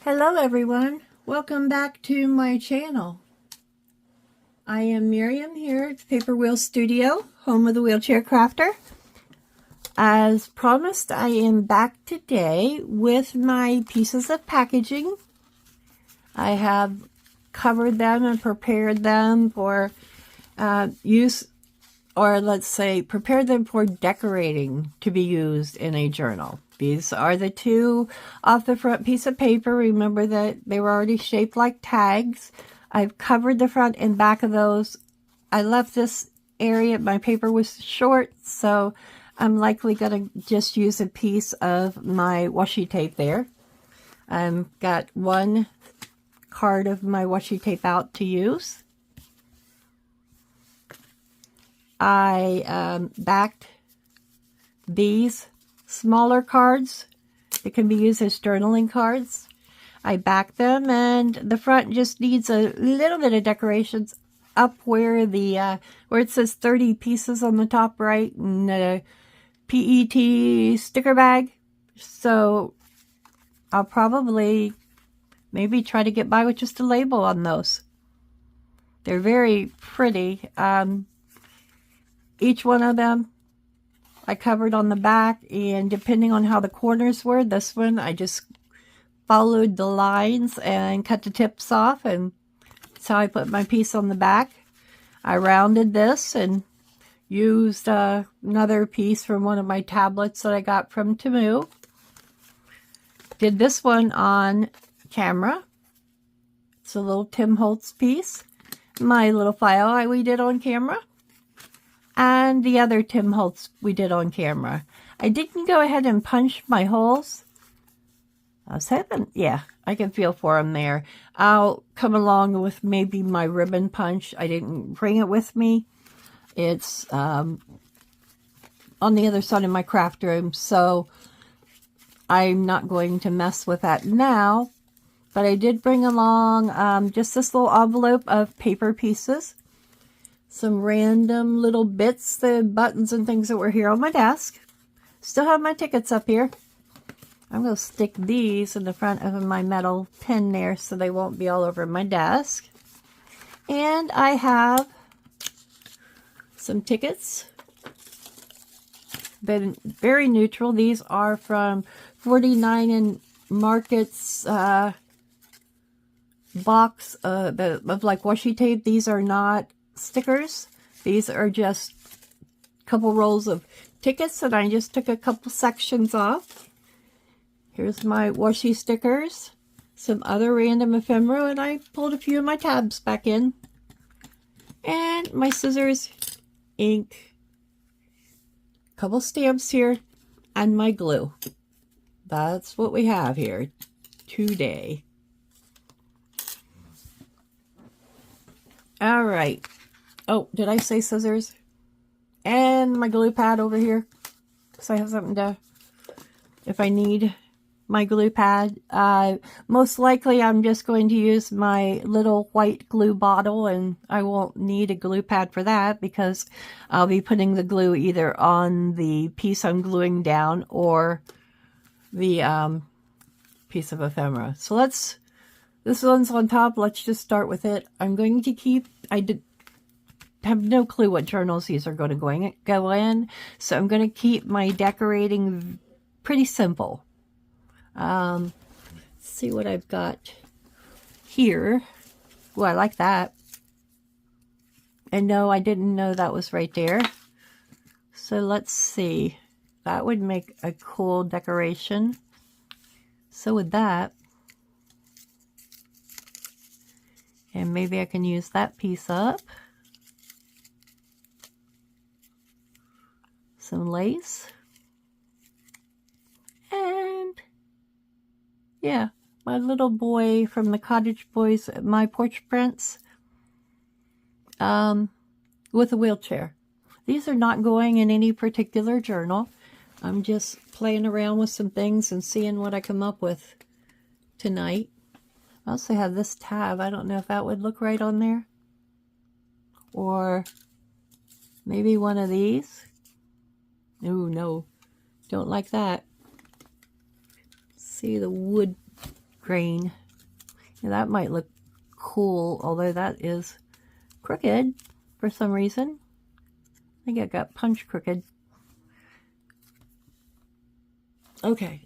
Hello everyone, welcome back to my channel. I am Miriam here at Paper Wheel Studio, home of the Wheelchair Crafter. As promised, I am back today with my pieces of packaging. I have covered them and prepared them for use, or let's say prepared them for decorating to be used in a journal. These are the two off the front piece of paper. Remember that they were already shaped like tags. I've covered the front and back of those. I left this area, my paper was short, so I'm likely going to just use a piece of my washi tape there. I've got one card of my washi tape out to use. I backed these smaller cards. It can be used as journaling cards. I back them, and the front just needs a little bit of decorations up where the where it says 30 pieces on the top right, and a PET sticker bag. So I'll probably maybe try to get by with just a label on those. They're very pretty. Each one of them I covered on the back, and depending on how the corners were, this one I just followed the lines and cut the tips off, and that's how I put my piece on the back. I rounded this and used another piece from one of my tablets that I got from Temu. Did this one on camera. It's a little Tim Holtz piece. My little file we did on camera. And the other Tim Holtz we did on camera. I didn't go ahead and punch my holes. I was having, yeah, I can feel for them there. I'll come along with maybe my ribbon punch. I didn't bring it with me. It's on the other side of my craft room, so I'm not going to mess with that now. But I did bring along just this little envelope of paper pieces. Some random little bits, the buttons and things that were here on my desk. Still have my tickets up here. I'm going to stick these in the front of my metal pin there so they won't be all over my desk. And I have some tickets. Been very neutral. These are from 49 Market's box of like washi tape. These are not stickers. These are just a couple rolls of tickets, and I just took a couple sections off. Here's my washi stickers, some other random ephemera, and I pulled a few of my tabs back in. And my scissors, ink, a couple stamps here, and my glue. That's what we have here today. All right. Oh, did I say scissors? And my glue pad over here, because I have something to, if I need my glue pad. Most likely I'm just going to use my little white glue bottle, and I won't need a glue pad for that because I'll be putting the glue either on the piece I'm gluing down or the piece of ephemera. So this one's on top. Let's just start with it. I'm going to keep, have no clue what journals these are going to go in, so I'm going to keep my decorating pretty simple. Let's see what I've got here. Oh, I like that. And no, I didn't know that was right there. So let's see. That would make a cool decoration. So with that, and maybe I can use that piece up. Some lace. And yeah, my little boy from the Cottage Boys, My Porch Prince, with a wheelchair. These are not going in any particular journal. I'm just playing around with some things and seeing what I come up with tonight. I also have this tab. I don't know if that would look right on there. Or maybe one of these. Oh, no. Don't like that. See the wood grain. Yeah, that might look cool, although that is crooked for some reason. I think I got punch crooked. Okay.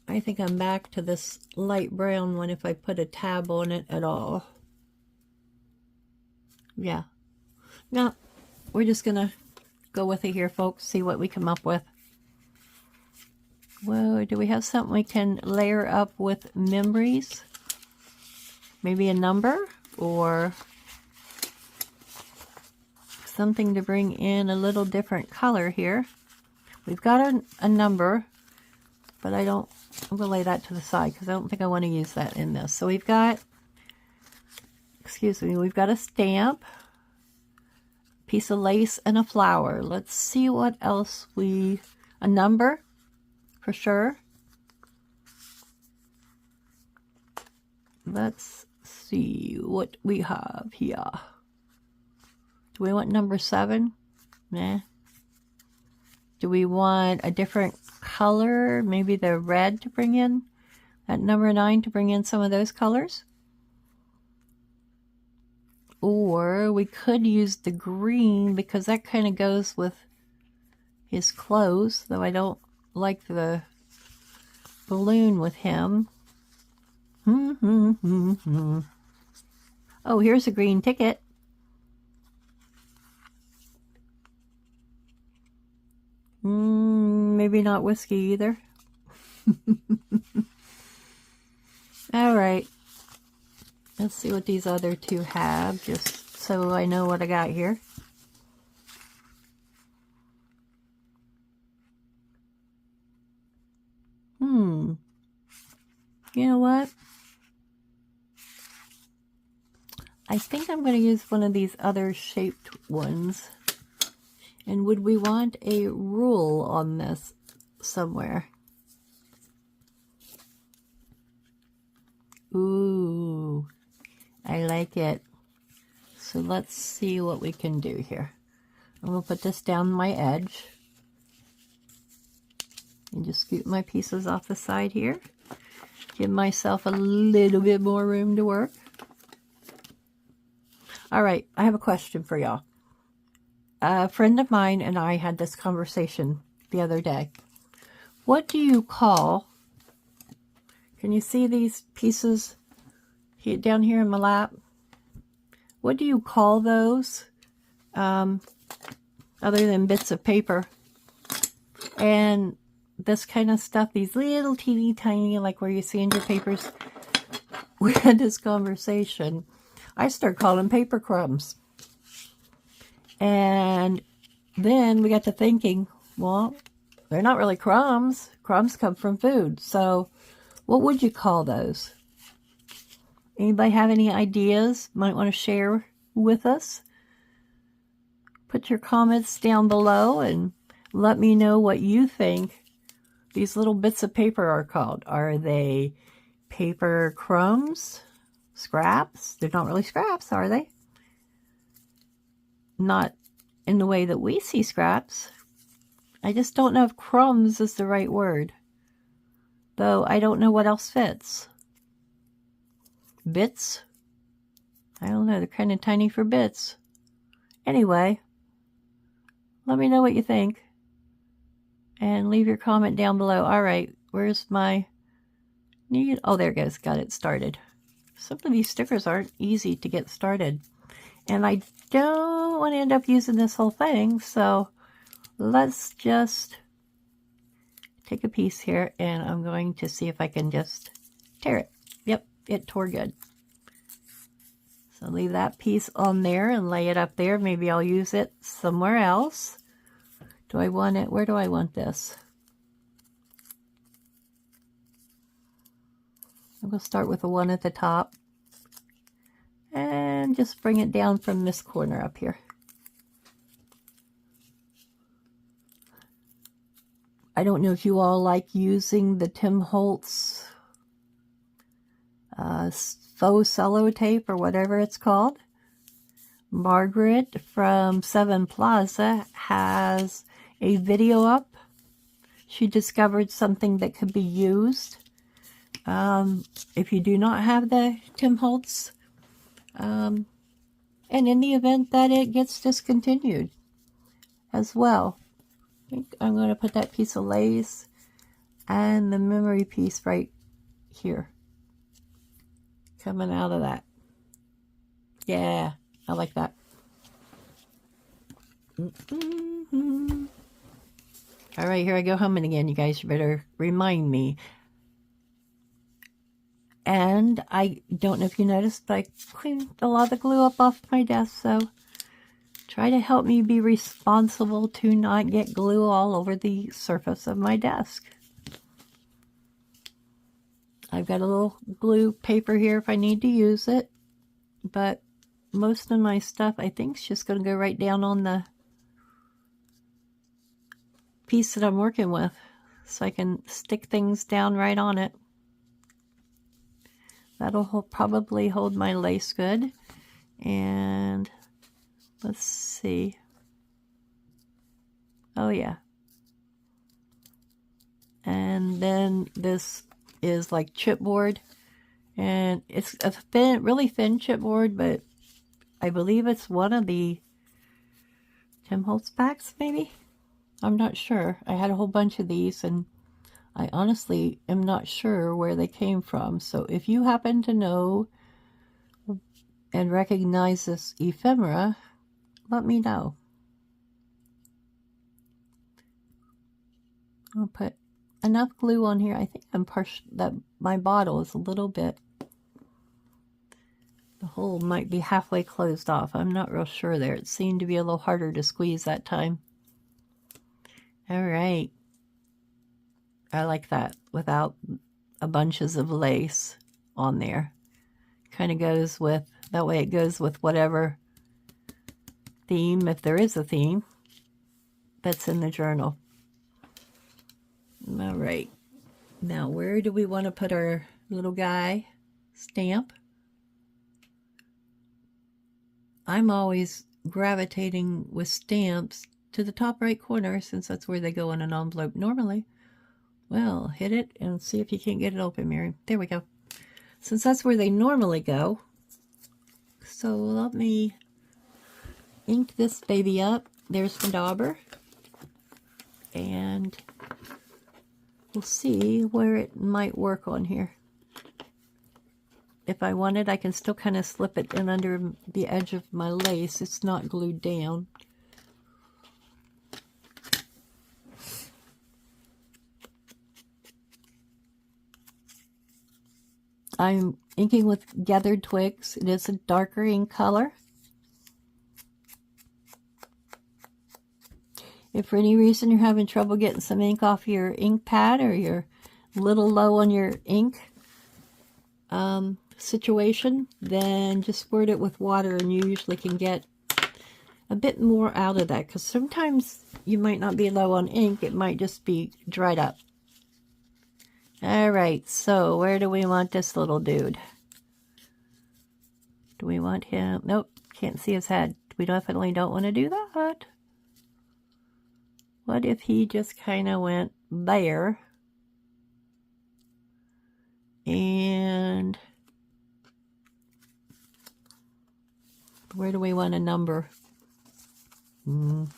I think I'm back to this light brown one if I put a tab on it at all. Yeah. No, we're just gonna go with it here, folks, see what we come up with. Whoa, do we have something we can layer up with memories? Maybe a number or something to bring in a little different color here. We've got a number, but I'm going to lay that to the side because I don't think I want to use that in this. So we've got, we've got a stamp, piece of lace, and a flower. Let's see what else a number for sure. Let's see what we have here. Do we want number 7? Nah. Do we want a different color? Maybe the red to bring in? At number 9 to bring in some of those colors? Or we could use the green because that kind of goes with his clothes, though I don't like the balloon with him. Oh, here's a green ticket. Maybe not whiskey either. All right. Let's see what these other two have, just so I know what I got here. You know what? I think I'm going to use one of these other shaped ones. And would we want a rule on this somewhere? Ooh, I like it. So let's see what we can do here. I'm going to put this down my edge. And just scoot my pieces off the side here. Give myself a little bit more room to work. All right, I have a question for y'all. A friend of mine and I had this conversation the other day. What do you call, can you see these pieces down here in my lap? What do you call those other than bits of paper? And this kind of stuff, these little teeny tiny, like where you see in your papers. We had this conversation. I started calling paper crumbs. And then we got to thinking, well, they're not really crumbs. Crumbs come from food. So what would you call those? Anybody have any ideas? Might want to share with us? Put your comments down below and let me know what you think these little bits of paper are called. Are they paper crumbs? Scraps? They're not really scraps, are they? Not in the way that we see scraps. I just don't know if crumbs is the right word. Though I don't know what else fits. Bits? I don't know. They're kind of tiny for bits. Anyway, let me know what you think. And leave your comment down below. All right, where's my need? Oh, there it goes. Got it started. Some of these stickers aren't easy to get started. And I don't want to end up using this whole thing, so let's just take a piece here, and I'm going to see if I can just tear it. Yep, it tore good. So leave that piece on there and lay it up there. Maybe I'll use it somewhere else. Do I want it? Where do I want this? I'm going to start with the one at the top. And just bring it down from this corner up here. I don't know if you all like using the Tim Holtz faux cello tape or whatever it's called. Margaret from Seven Plaza has a video up. She discovered something that could be used. If you do not have the Tim Holtz, and in the event that it gets discontinued as well, I think I'm going to put that piece of lace and the memory piece right here, coming out of that. Yeah, I like that. All right, here I go humming again. You guys better remind me. And I don't know if you noticed, but I cleaned a lot of the glue up off my desk, so try to help me be responsible to not get glue all over the surface of my desk. I've got a little glue paper here if I need to use it, but most of my stuff I think is just going to go right down on the piece that I'm working with, so I can stick things down right on it. That'll probably hold my lace good. And let's see. Oh yeah. And then this is like chipboard, and it's a thin, really thin chipboard, but I believe it's one of the Tim Holtz packs, maybe? I'm not sure. I had a whole bunch of these, and I honestly am not sure where they came from. So if you happen to know and recognize this ephemera, let me know. I'll put enough glue on here. I think that my bottle is a little bit, the hole might be halfway closed off. I'm not real sure there. It seemed to be a little harder to squeeze that time. All right. I like that without a bunches of lace on there. Kind of goes with, that way it goes with whatever theme, if there is a theme, that's in the journal. All right. Now, where do we want to put our little guy stamp? I'm always gravitating with stamps to the top right corner, since that's where they go in an envelope normally. Well, hit it and see if you can't get it open, Mary. There we go. Since that's where they normally go, so let me ink this baby up. There's my dauber. And we'll see where it might work on here. If I wanted, I can still kind of slip it in under the edge of my lace. It's not glued down. I'm inking with Gathered Twigs. It is a darker ink color. If for any reason you're having trouble getting some ink off your ink pad, or you're a little low on your ink situation, then just squirt it with water and you usually can get a bit more out of that, because sometimes you might not be low on ink, it might just be dried up. All right, so where do we want this little dude? Do we want him? Nope, can't see his head. We definitely don't want to do that. What if he just kind of went there? And where do we want a number? We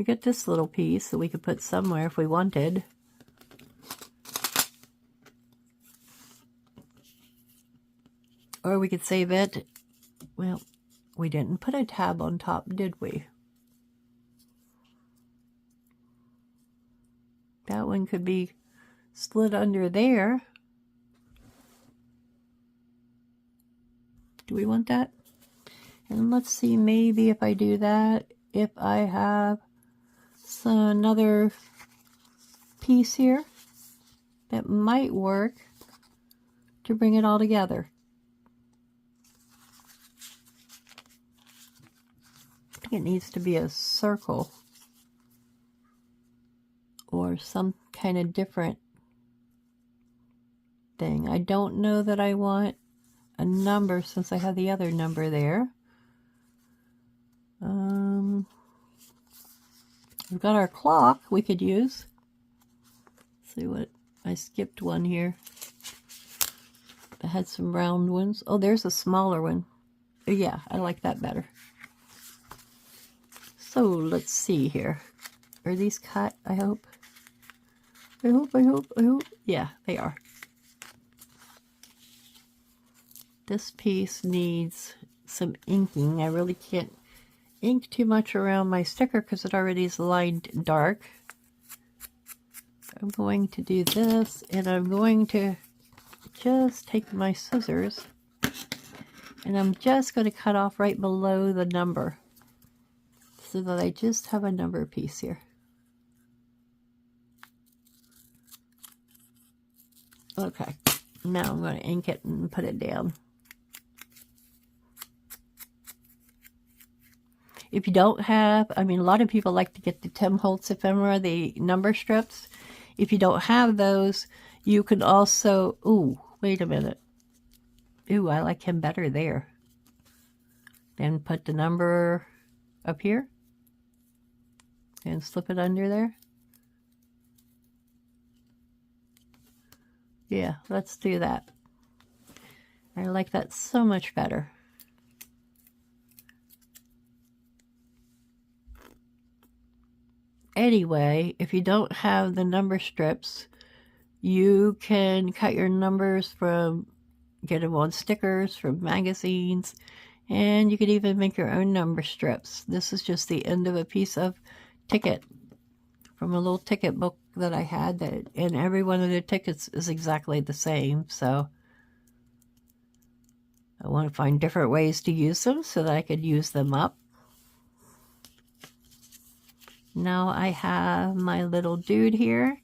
got this little piece that we could put somewhere if we wanted. Or we could save it. Well, we didn't put a tab on top, did we? That one could be slid under there. Do we want that? And let's see, maybe if I do that, if I have another piece here that might work to bring it all together. I think it needs to be a circle or some kind of different thing. I don't know that I want a number since I have the other number there. We've got our clock we could use. Let's see what I skipped one here. I had some round ones. Oh, there's a smaller one. Yeah, I like that better. So let's see here. Are these cut? I hope. I hope. Yeah, they are. This piece needs some inking. I really can't ink too much around my sticker because it already is lined dark. I'm going to do this, and I'm going to just take my scissors, and I'm just going to cut off right below the number so that I just have a number piece here. Okay, now I'm going to ink it and put it down. If you don't have, I mean, a lot of people like to get the Tim Holtz ephemera, the number strips. If you don't have those, you can also, ooh, wait a minute. Ooh, I like him better there. Then put the number up here and slip it under there. Yeah, let's do that. I like that so much better. Anyway, if you don't have the number strips, you can cut your numbers from, get them on stickers from magazines, and you could even make your own number strips. This is just the end of a piece of ticket from a little ticket book that I had, that, and every one of the tickets is exactly the same. So I want to find different ways to use them so that I could use them up. Now I have my little dude here.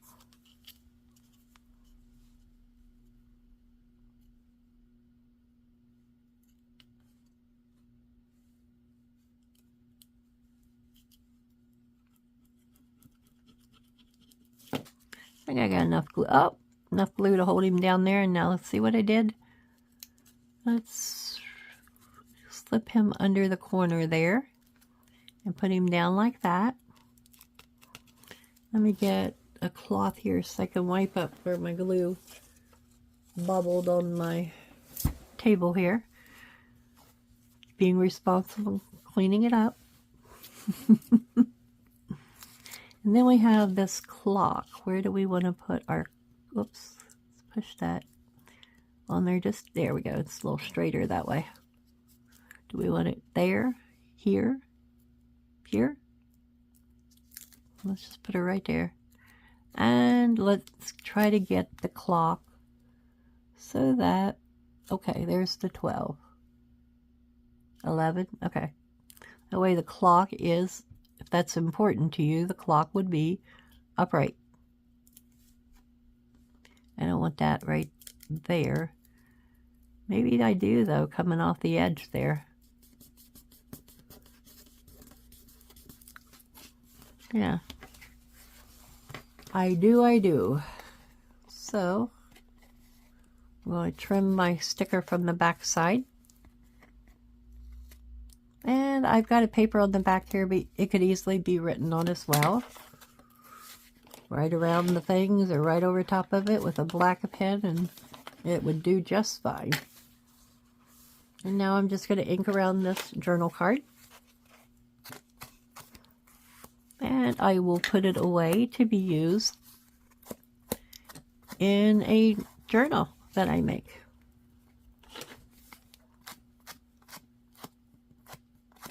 I think I got enough glue. Oh, enough glue to hold him down there. And now let's see what I did. Let's slip him under the corner there and put him down like that. Let me get a cloth here so I can wipe up where my glue bubbled on my table here. Being responsible, cleaning it up. And then we have this clock. Where do we want to put our, whoops, let's push that on there. Just, there we go. It's a little straighter that way. Do we want it there, here, here? Let's just put it right there. And let's try to get the clock so that, okay, there's the 12. 11, okay. That way the clock is, if that's important to you, the clock would be upright. I don't want that right there. Maybe I do though, coming off the edge there. Yeah. I do. So, I'm going to trim my sticker from the back side. And I've got a paper on the back here, but it could easily be written on as well. Right around the things or right over top of it with a black pen, and it would do just fine. And now I'm just going to ink around this journal card. And I will put it away to be used in a journal that I make.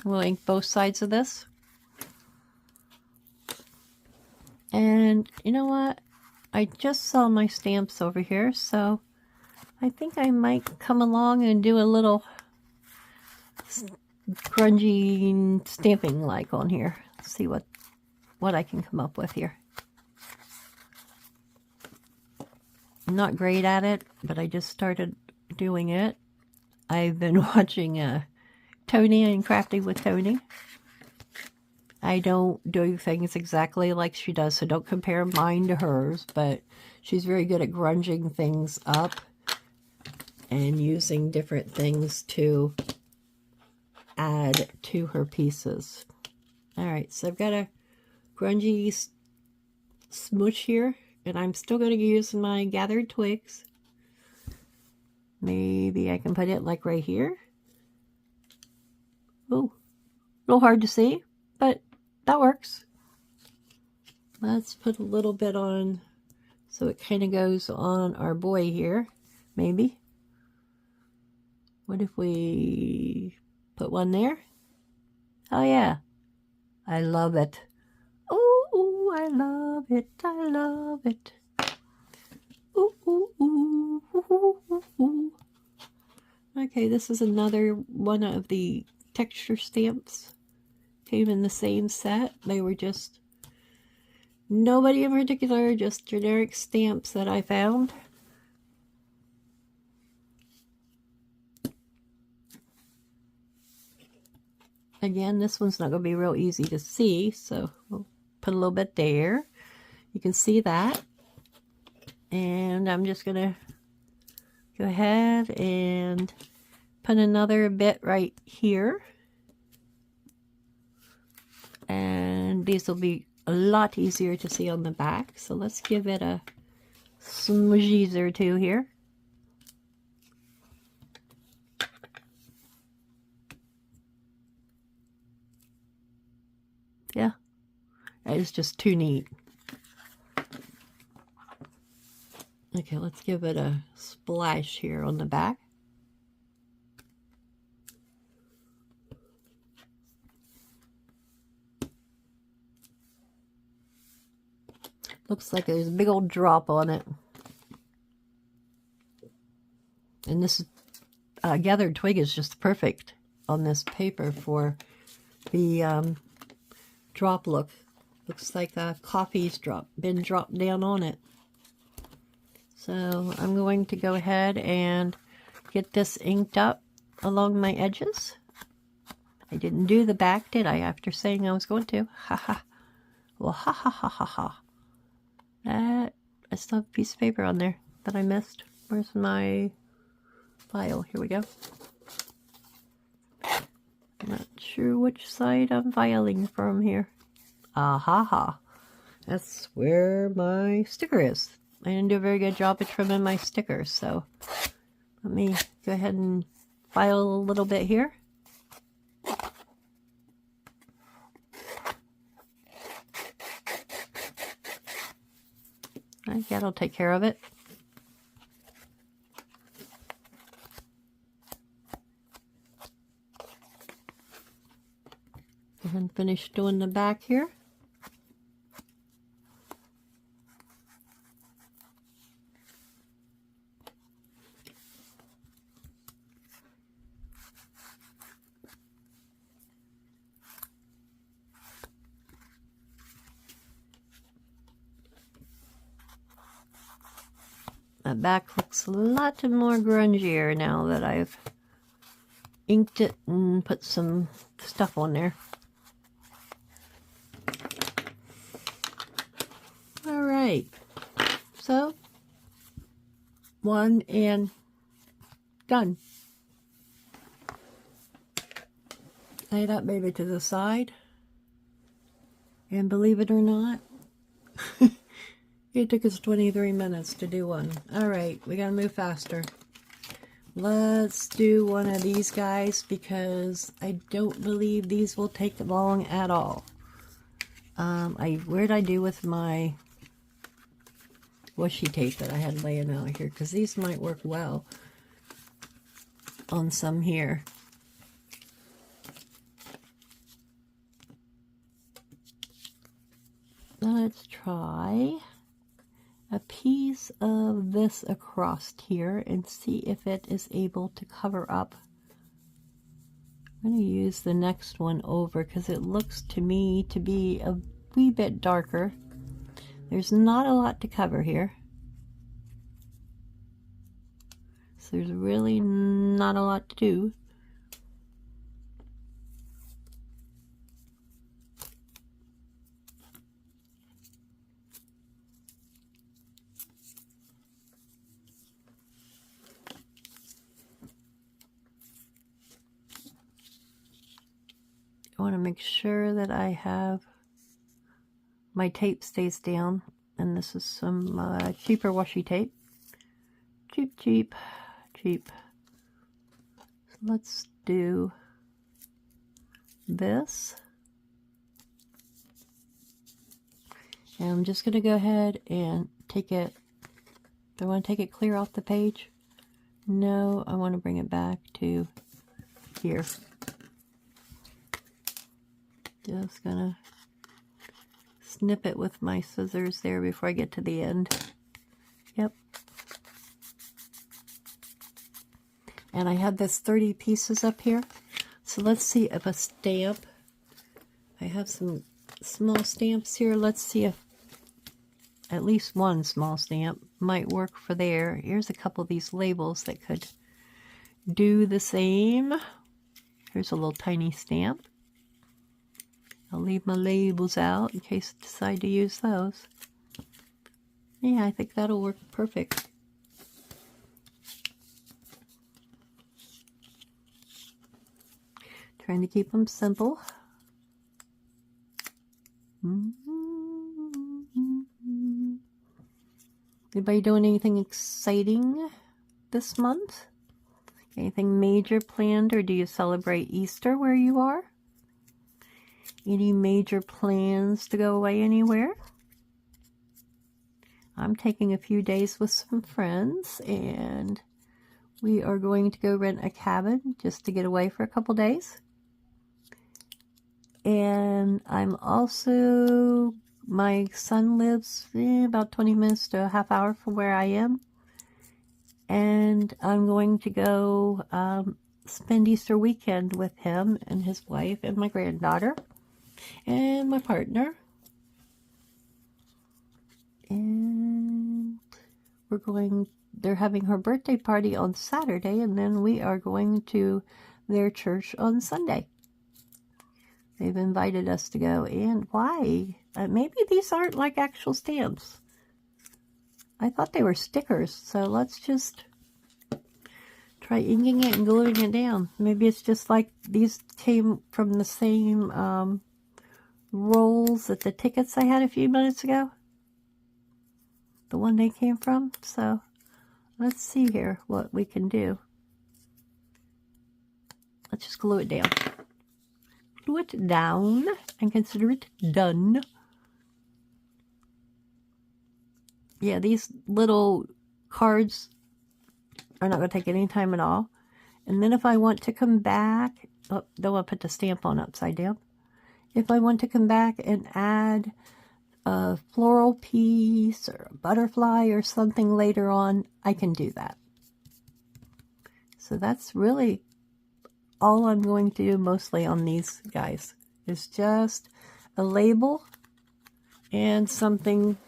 We'll ink both sides of this. And you know what? I just saw my stamps over here, so I think I might come along and do a little grungy stamping like on here. See what I can come up with here. I'm not great at it, but I just started doing it. I've been watching Tony and Crafting with Tony. I don't do things exactly like she does, so don't compare mine to hers, but she's very good at grunging things up and using different things to add to her pieces. All right, so I've got a grungy smooch here, And I'm still going to use my gathered twigs. Maybe I can put it like right here. Oh, a little hard to see, but that works. Let's put a little bit on so it kind of goes on our boy here, maybe. What if we put one there? Oh yeah, I love it. Oh, I love it, I love it. Ooh, ooh, ooh, ooh, ooh, ooh. Okay, this is another one of the texture stamps. Came in the same set. They were just nobody in particular, just generic stamps that I found. Again, this one's not going to be real easy to see, so we'll put a little bit there. You can see that. And I'm just going to go ahead and put another bit right here. And these will be a lot easier to see on the back. So let's give it a smoochies or two here. Yeah, that is just too neat. Okay, let's give it a splash here on the back. Looks like there's a big old drop on it. And this gathered twig is just perfect on this paper for the drop look. Looks like coffee's been dropped down on it. So I'm going to go ahead and get this inked up along my edges. I didn't do the back, did I, after saying I was going to? Ha ha. Well, ha ha ha ha ha. I still have a piece of paper on there that I missed. Where's my file? Here we go. Not sure which side I'm filing from here. Ah ha ha. That's where my sticker is. I didn't do a very good job of trimming my stickers, so let me go ahead and file a little bit here. That'll take care of it. And finish doing the back here. The back looks a lot more grungier now that I've inked it and put some stuff on there. Alright, so one and done. Lay that baby to the side. And believe it or not, it took us 23 minutes to do one. Alright, we gotta move faster. Let's do one of these guys because I don't believe these will take long at all. Where'd I do with my washi tape that I had laying out here? Because these might work well on some here. Let's try a piece of this across here and see if it is able to cover up. I'm going to use the next one over because it looks to me to be a wee bit darker. There's not a lot to cover here. So there's really not a lot to do. I want to make sure that I have my tape stays down And this is some cheaper washi tape. Cheap, cheap, cheap. So let's do this. And I'm just going to go ahead and take it. Do I want to take it clear off the page? No, I want to bring it back to here. Just going to snip it with my scissors there before I get to the end. Yep. And I had this 30 pieces up here. So let's see if a stamp. I have some small stamps here. Let's see if at least one small stamp might work for there. Here's a couple of these labels that could do the same. Here's a little tiny stamp. I'll leave my labels out in case I decide to use those. Yeah, I think that'll work perfect. Trying to keep them simple. Anybody doing anything exciting this month? Anything major planned, or do you celebrate Easter where you are? Any major plans to go away anywhere? I'm taking a few days with some friends, and we are going to go rent a cabin just to get away for a couple days. And I'm also, my son lives about 20 minutes to a half hour from where I am. And I'm going to go spend Easter weekend with him and his wife and my granddaughter and my partner. And we're going, they're having her birthday party on Saturday, and then we are going to their church on Sunday. They've invited us to go. And why? Maybe these aren't like actual stamps. I thought they were stickers. So let's just try inking it and gluing it down. Maybe it's just like these came from the same rolls that the tickets I had a few minutes ago. The one they came from. So let's see here what we can do. Let's just glue it down. Glue it down and consider it done. Yeah, these little cards are not going to take any time at all. And then if I want to come back, oh, don't want to put the stamp on upside down. If I want to come back and add a floral piece or a butterfly or something later on, I can do that. So that's really all I'm going to do mostly on these guys. Is just a label and something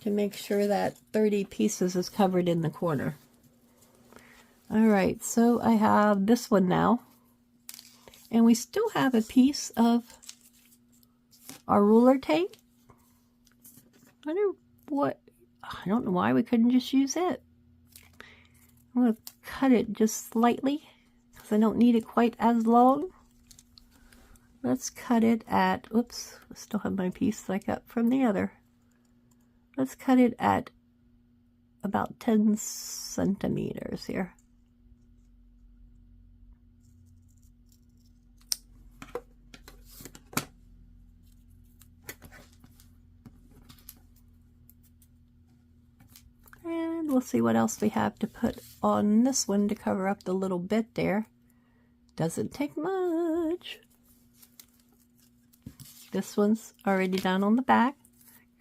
to make sure that 30 pieces is covered in the corner. Alright, so I have this one now. And we still have a piece of our ruler tape. I don't know why we couldn't just use it. I'm going to cut it just slightly because I don't need it quite as long. Let's cut it at, oops, I still have my piece that I cut from the other. Let's cut it at about 10 centimeters here. And we'll see what else we have to put on this one to cover up the little bit there. Doesn't take much. This one's already done on the back.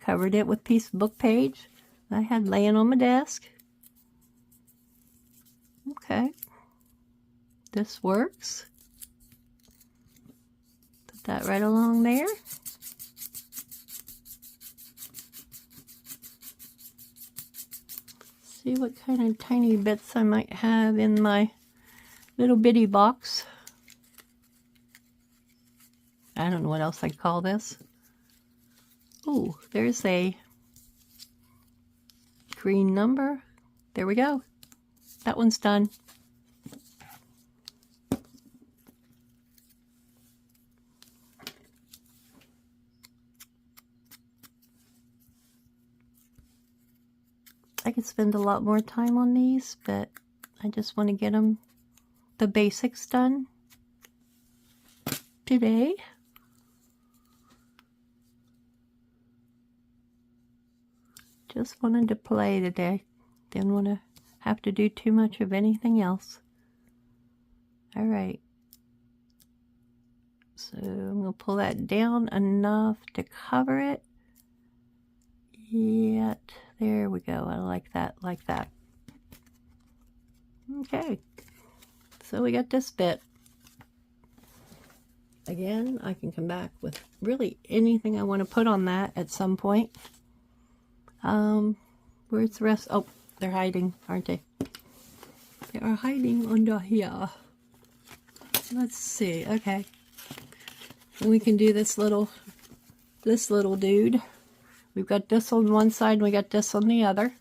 Covered it with piece of book page I had laying on my desk. Okay. This works. Put that right along there. See what kind of tiny bits I might have in my little bitty box. I don't know what else I'd call this. Oh, there's a green number. There we go. That one's done. I could spend a lot more time on these, but I just want to get them, the basics done today. Just wanted to play today. Didn't want to have to do too much of anything else. All right. So I'm going to pull that down enough to cover it. Yet, there we go. I like that, like that. Okay. So we got this bit. Again, I can come back with really anything I want to put on that at some point. Where's the rest? Oh, they're hiding, aren't they? They are hiding under here. Let's see. Okay. And we can do this little dude. We've got this on one side and we got this on the other.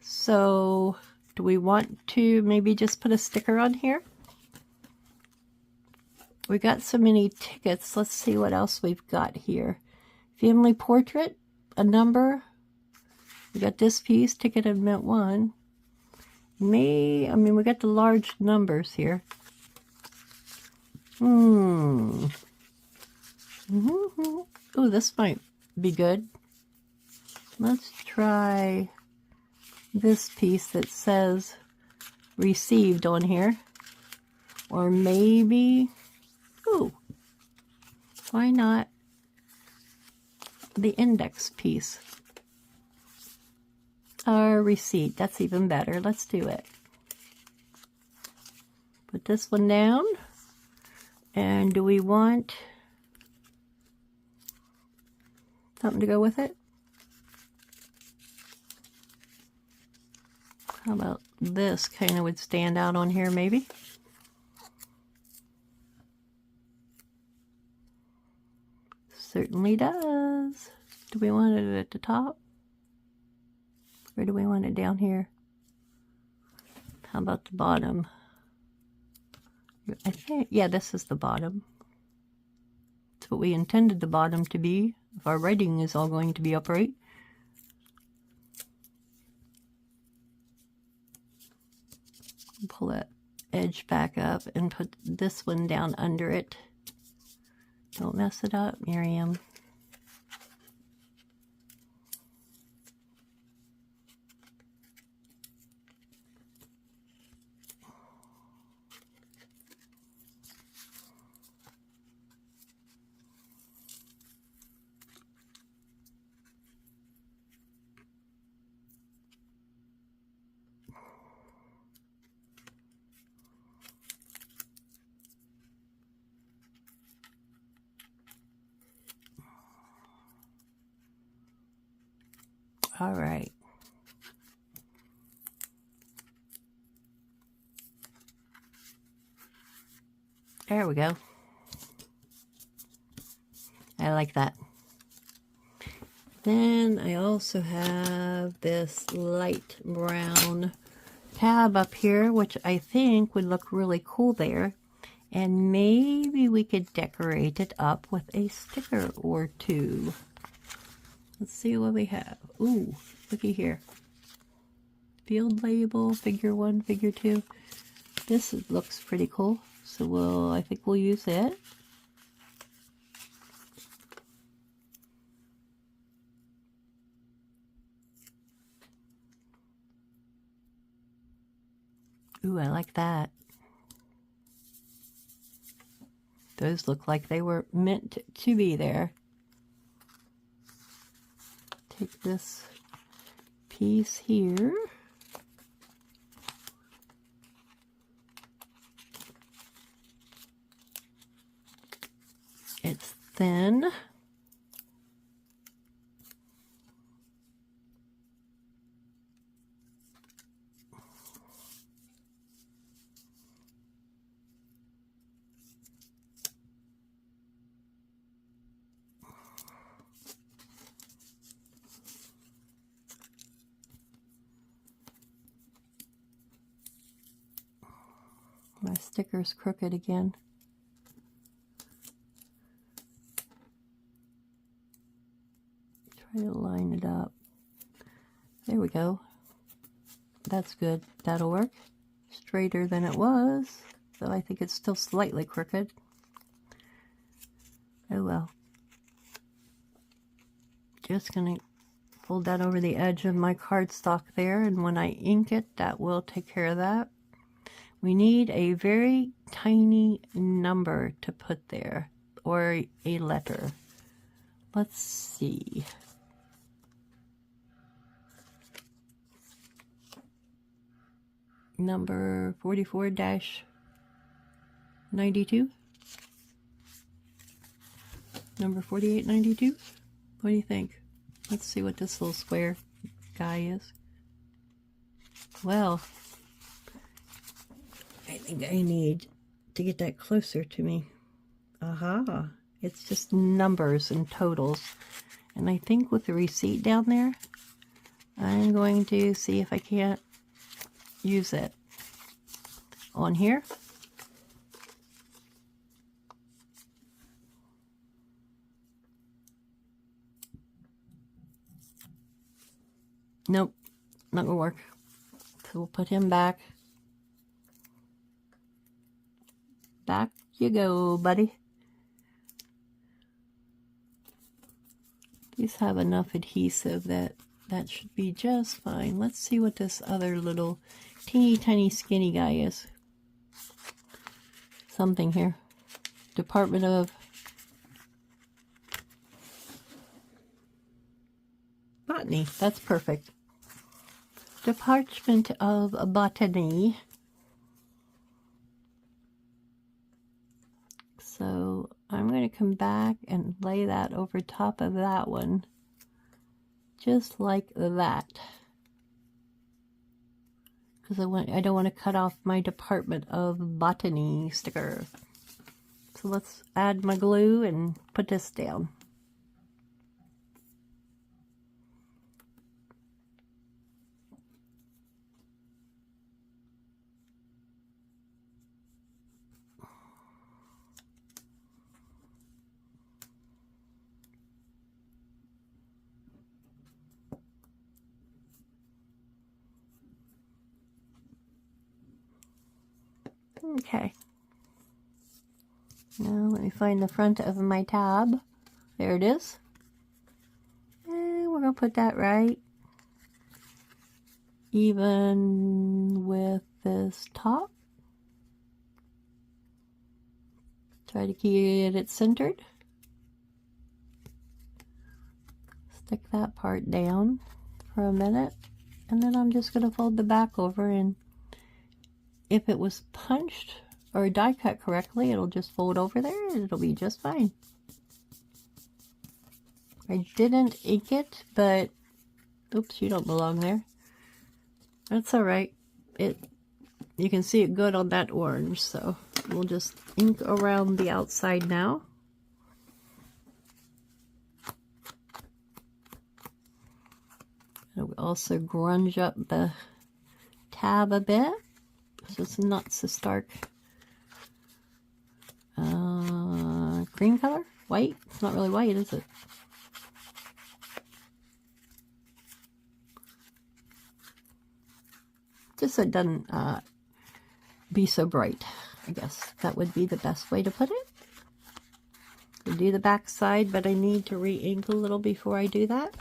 So do we want to maybe just put a sticker on here? We got so many tickets. Let's see what else we've got here. Family portrait, a number. We got this piece, ticket of mint 1. I mean, we got the large numbers here. Oh, this might be good. Let's try this piece that says received on here. Or maybe, why not the index piece? Or receipt, that's even better. Let's do it. Put this one down. And do we want something to go with it? How about this kind of would stand out on here maybe? Certainly does. Do we want it at the top? Or do we want it down here? How about the bottom? I think, yeah, this is the bottom. That's what we intended the bottom to be, if our writing is all going to be upright. Pull that edge back up and put this one down under it. Don't mess it up, Miriam. All right. There we go. I like that. Then I also have this light brown tab up here, which I think would look really cool there. And maybe we could decorate it up with a sticker or two. Let's see what we have. Ooh, looky here. Field label, figure 1, figure 2. This looks pretty cool. So I think we'll use it. Ooh, I like that. Those look like they were meant to be there. Take this piece here. It's thin. My sticker's crooked again. Try to line it up. There we go. That's good. That'll work. Straighter than it was, though I think it's still slightly crooked. Oh well. Just gonna fold that over the edge of my cardstock there, and when I ink it, that will take care of that. We need a very tiny number to put there, or a letter. Let's see. Number 44-92. Number 4892. What do you think? Let's see what this little square guy is. Well, I think I need to get that closer to me. Aha! It's just numbers and totals. And I think with the receipt down there, I'm going to see if I can't use it on here. Nope, not gonna work. So we'll put him back. Back you go, buddy. These have enough adhesive that should be just fine. Let's see what this other little teeny tiny skinny guy is. Something here. Department of Botany. That's perfect. Department of Botany. So I'm going to come back and lay that over top of that one. Just like that. Because I don't want to cut off my Department of Botany sticker. So let's add my glue and put this down. Okay. Now let me find the front of my tab. There it is. And we're going to put that right even with this top. Try to keep it centered. Stick that part down for a minute. And then I'm just going to fold the back over, and if it was punched or die cut correctly, it'll just fold over there and it'll be just fine. I didn't ink it, but oops, you don't belong there. That's all right. You can see it good on that orange, so we'll just ink around the outside now. It'll also grunge up the tab a bit, so it's not so stark. Cream color? White? It's not really white, is it? Just so it doesn't be so bright, I guess. That would be the best way to put it. I'll do the back side, but I need to re-ink a little before I do that.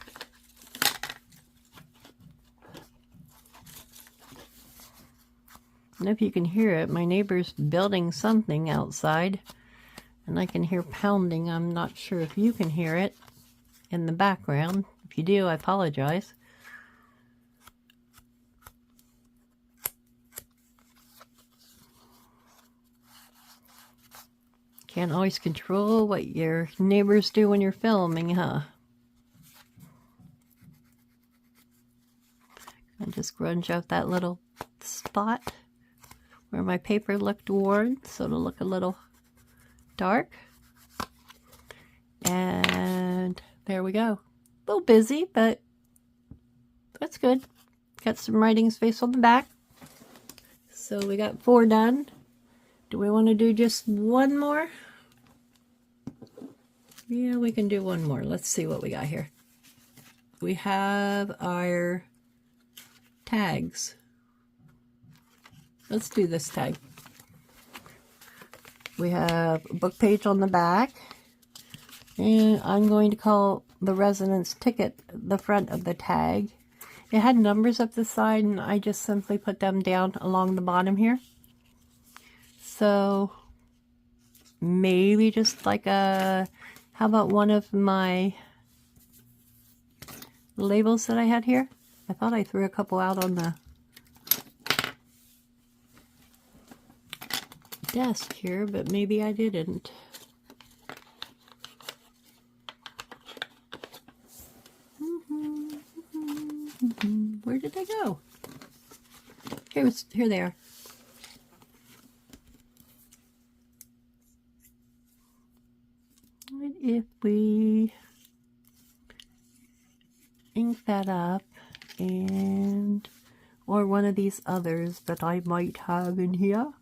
I don't know if you can hear it. My neighbor's building something outside, and I can hear pounding. I'm not sure if you can hear it in the background. If you do, I apologize. Can't always control what your neighbors do when you're filming, huh? I just grunge out that little spot where my paper looked worn, so it'll look a little dark. And there we go. A little busy, but that's good. Got some writing space on the back. So we got 4 done. Do we want to do just one more? Yeah, we can do one more. Let's see what we got here. We have our tags. Let's do this tag. We have a book page on the back, and I'm going to call the residence ticket the front of the tag. It had numbers up the side, and I just simply put them down along the bottom here. So maybe just like how about one of my labels that I had here? I thought I threw a couple out on the desk here, but maybe I didn't. Where did they go? Here they are. What if we ink that up, and or one of these others that I might have in here.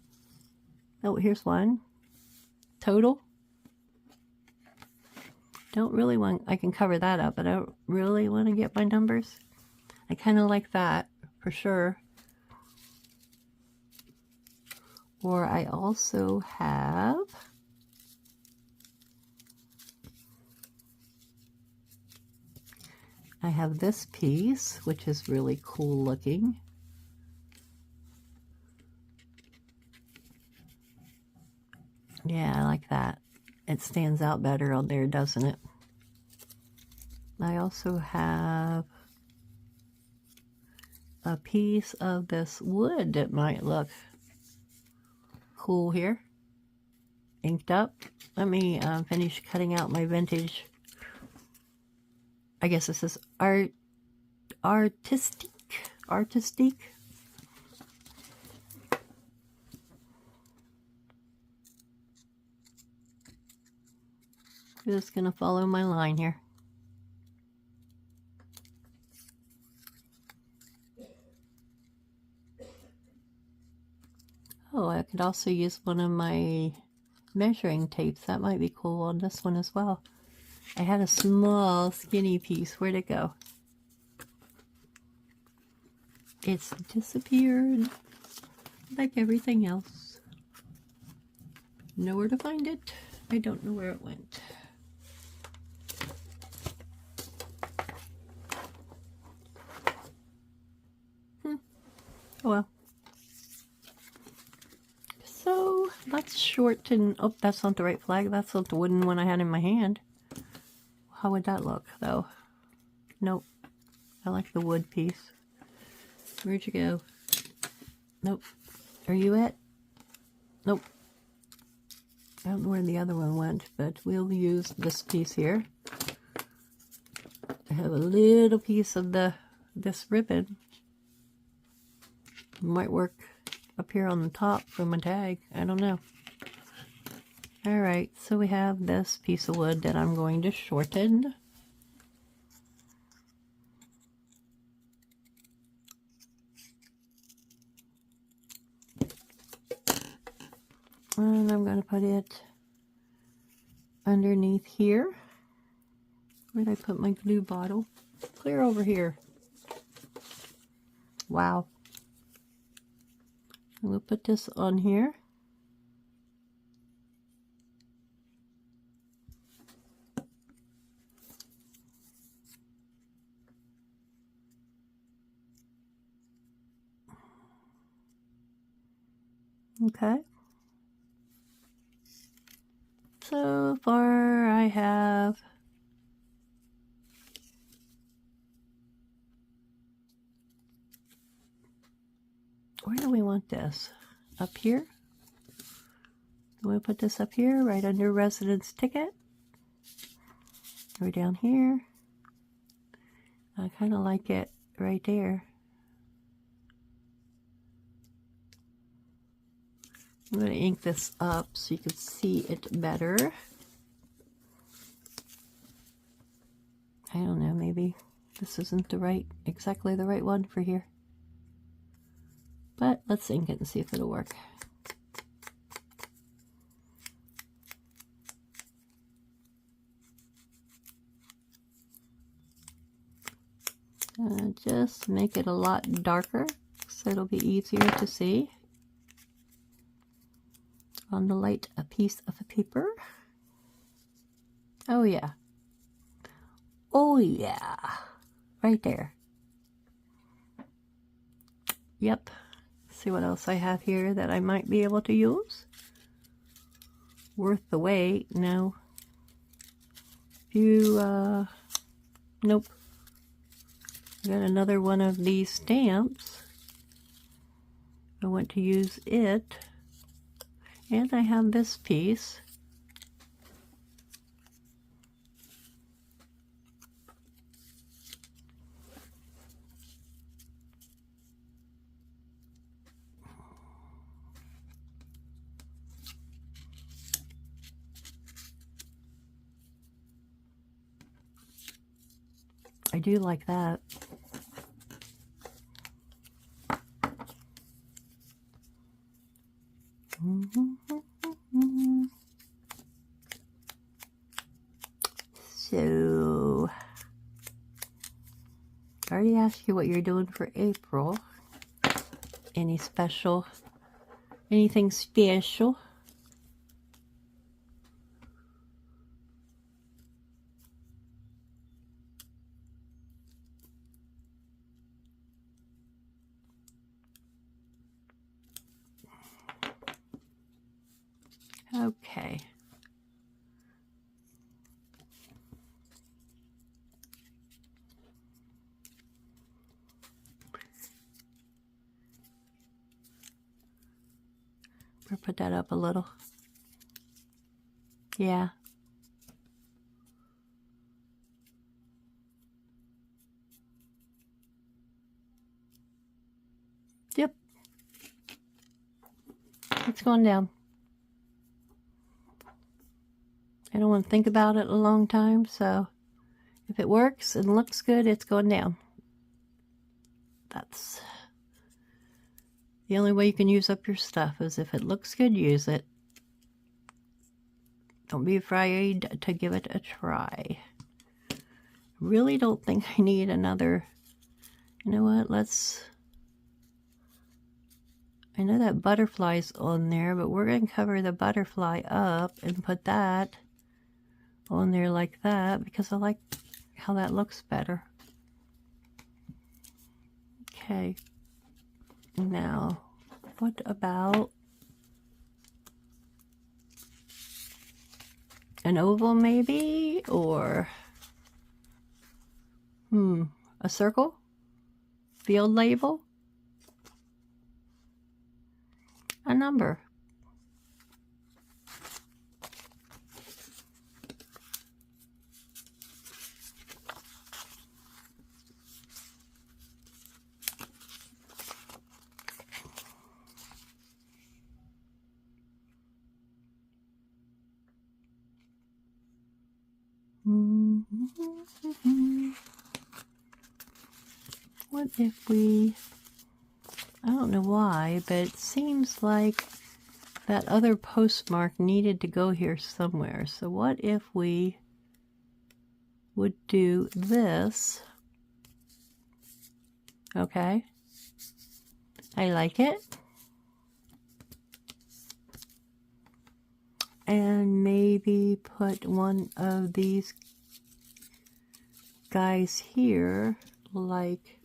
Oh, here's one. Total. Don't really want, I can cover that up, but I don't really want to get my numbers. I kind of like that for sure. Or I also have this piece, which is really cool looking. Yeah, I like that. It stands out better on there, doesn't it? I also have a piece of this wood that might look cool here. Inked up. Let me finish cutting out my vintage. I guess this is artistic. I'm just gonna follow my line here. Oh, I could also use one of my measuring tapes. That might be cool on this one as well. I had a small skinny piece. Where'd it go? It's disappeared like everything else. Nowhere to find it. I don't know where it went. Oh well. So let's shorten. Oh, that's not the right flag. That's not the wooden one I had in my hand. How would that look though? Nope. I like the wood piece. Where'd you go? Nope. Are you it? Nope. I don't know where the other one went, but we'll use this piece here. I have a little piece of this ribbon. Might work up here on the top from a tag. I don't know. Alright, so we have this piece of wood that I'm going to shorten. And I'm going to put it underneath here. Where did I put my glue bottle? Clear over here. Wow. And we'll put this on here. Okay. So far I have where do we want this? Up here? Do we put this up here, right under residence ticket? Or down here? I kind of like it right there. I'm going to ink this up so you can see it better. I don't know, maybe this isn't exactly the right one for here. But let's ink it and see if it'll work. Just make it a lot darker so it'll be easier to see. on the light a piece of paper. Oh yeah. Oh yeah. Right there. Yep. See what else I have here that I might be able to use. Worth the wait. No. Nope. Got another one of these stamps. I want to use it. And I have this piece. I do like that. So, I already asked you what you're doing for April. Anything special? Okay. Or put that up a little. Yeah. Yep. It's going down. I don't want to think about it a long time, so if it works and looks good, it's going down. That's the only way you can use up your stuff, is if it looks good, use it. Don't be afraid to give it a try. Really don't think I need another. You know what? I know that butterfly's on there, but we're going to cover the butterfly up and put that on there like that, because I like how that looks better. Okay. Now, what about an oval maybe, or a circle? Field label? A number. What if we, I don't know why, but it seems like that other postmark needed to go here somewhere. So what if we would do this? Okay. I like it. And maybe put one of these guys here, like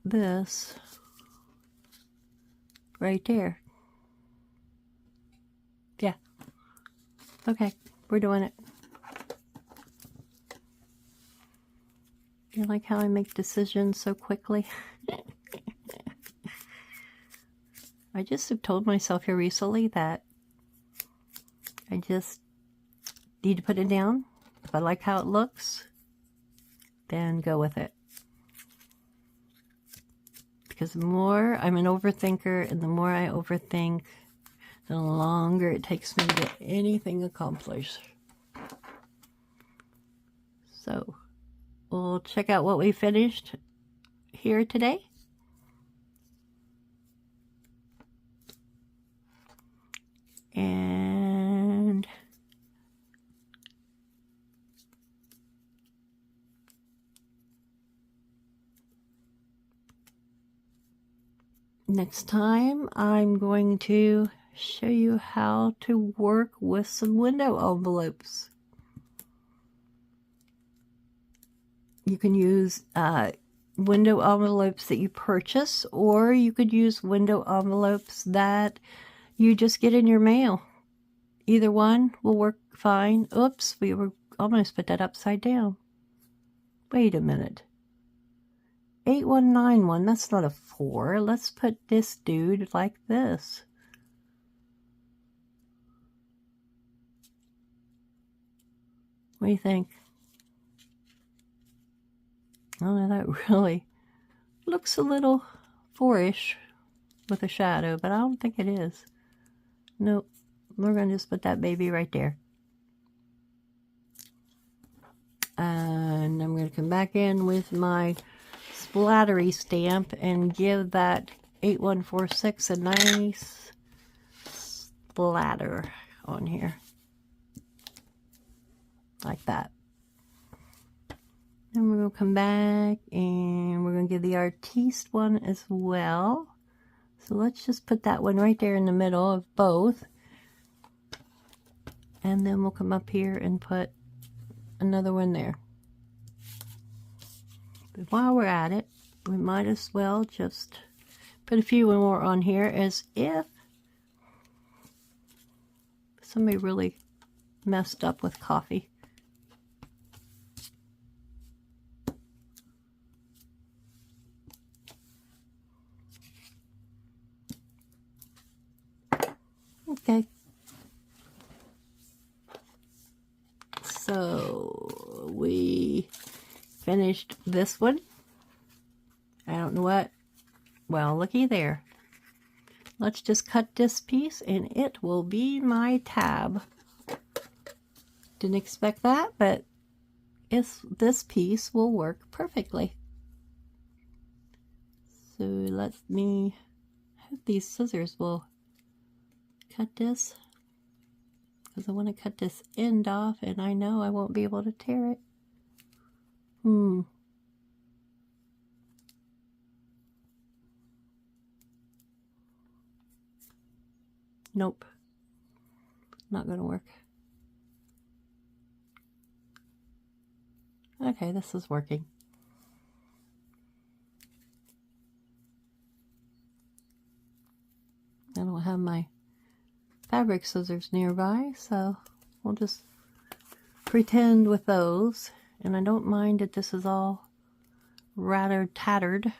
this right there. Yeah. Okay, we're doing it. You like how I make decisions so quickly? I just have told myself here recently that I just need to put it down. If I like how it looks, then go with it. Because the more I'm an overthinker, and the more I overthink, the longer it takes me to get anything accomplished. So, we'll check out what we finished here today. And Next time, I'm going to show you how to work with some window envelopes. You can use window envelopes that you purchase, or you could use window envelopes that you just get in your mail. Either one will work fine. Oops, we were almost put that upside down. Wait a minute. 8191, that's not a 4. Let's put this dude like this. What do you think? Oh, that really looks a little 4-ish with a shadow, but I don't think it is. Nope. We're going to just put that baby right there. And I'm going to come back in with my splattery stamp and give that 8146 a nice splatter on here. Like that. Then we're going to come back and we're going to give the artiste one as well. So let's just put that one right there in the middle of both. And then we'll come up here and put another one there. But while we're at it, we might as well just put a few more on here as if somebody really messed up with coffee. Okay. So we finished this one. I don't know what. Well, looky there. Let's just cut this piece and it will be my tab. Didn't expect that, but this piece will work perfectly. So let me, I hope these scissors will cut this, because I want to cut this end off and I know I won't be able to tear it. Nope. Not going to work. Okay, this is working. I don't have my fabric scissors nearby, so we'll just pretend with those. And I don't mind that this is all rather tattered.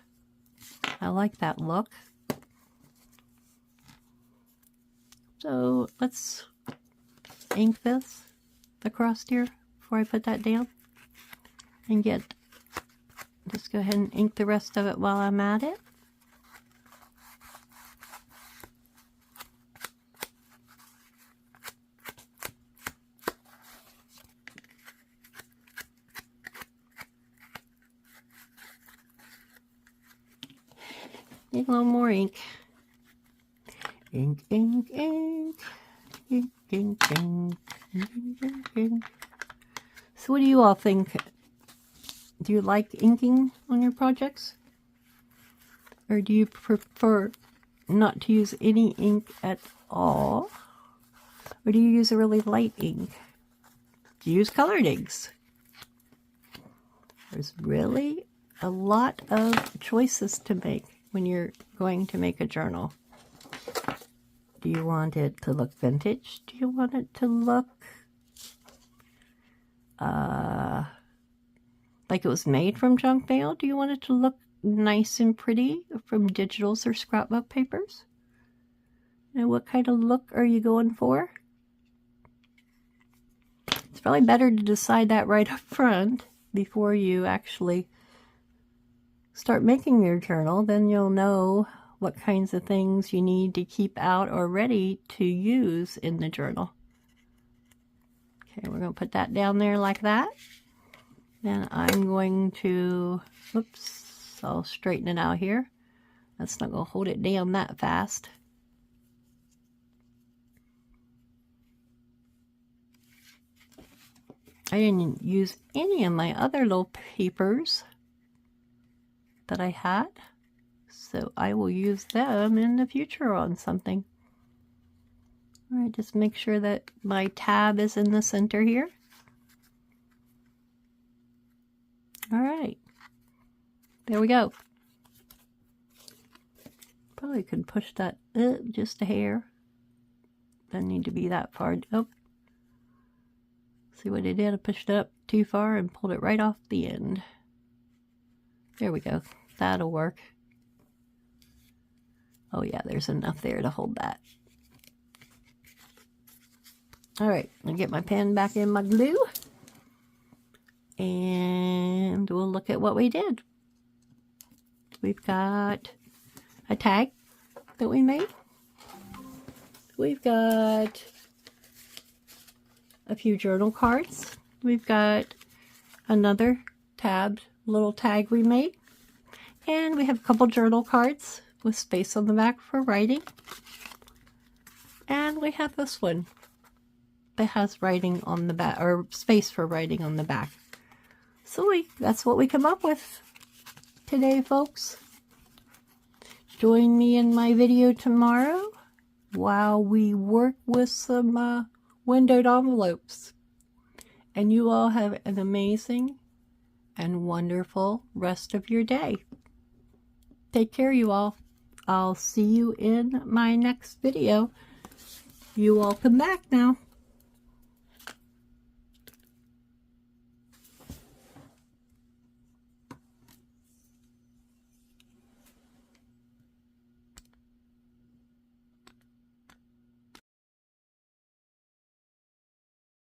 I like that look. So let's ink this across here before I put that down. And just go ahead and ink the rest of it while I'm at it. Need a little more ink. Ink, ink, ink. Ink, ink, ink. Ink, ink, ink. So what do you all think? Do you like inking on your projects? Or do you prefer not to use any ink at all? Or do you use a really light ink? Do you use colored inks? There's really a lot of choices to make when you're going to make a journal. Do you want it to look vintage? Do you want it to look like it was made from junk mail? Do you want it to look nice and pretty from digitals or scrapbook papers? And what kind of look are you going for? It's probably better to decide that right up front before you actually start making your journal. Then you'll know what kinds of things you need to keep out or ready to use in the journal. Okay, we're going to put that down there like that. Then I'm going to, oops, I'll straighten it out here. That's not going to hold it down that fast. I didn't use any of my other little papers that I had. So I will use them in the future on something. All right, just make sure that my tab is in the center here. All right, there we go. Probably could push that up just a hair. Doesn't need to be that far. Oh, see what I did? I pushed it up too far and pulled it right off the end. There we go. That'll work. Oh yeah, there's enough there to hold that. All right, I'll get my pen back in my glue. And we'll look at what we did. We've got a tag that we made. We've got a few journal cards. We've got another little tag we made. And we have a couple journal cards with space on the back for writing. And we have this one that has writing on the back, or space for writing on the back. So that's what we come up with today, folks. Join me in my video tomorrow while we work with some windowed envelopes. And you all have an amazing and wonderful rest of your day. Take care, you all. I'll see you in my next video. You all come back now.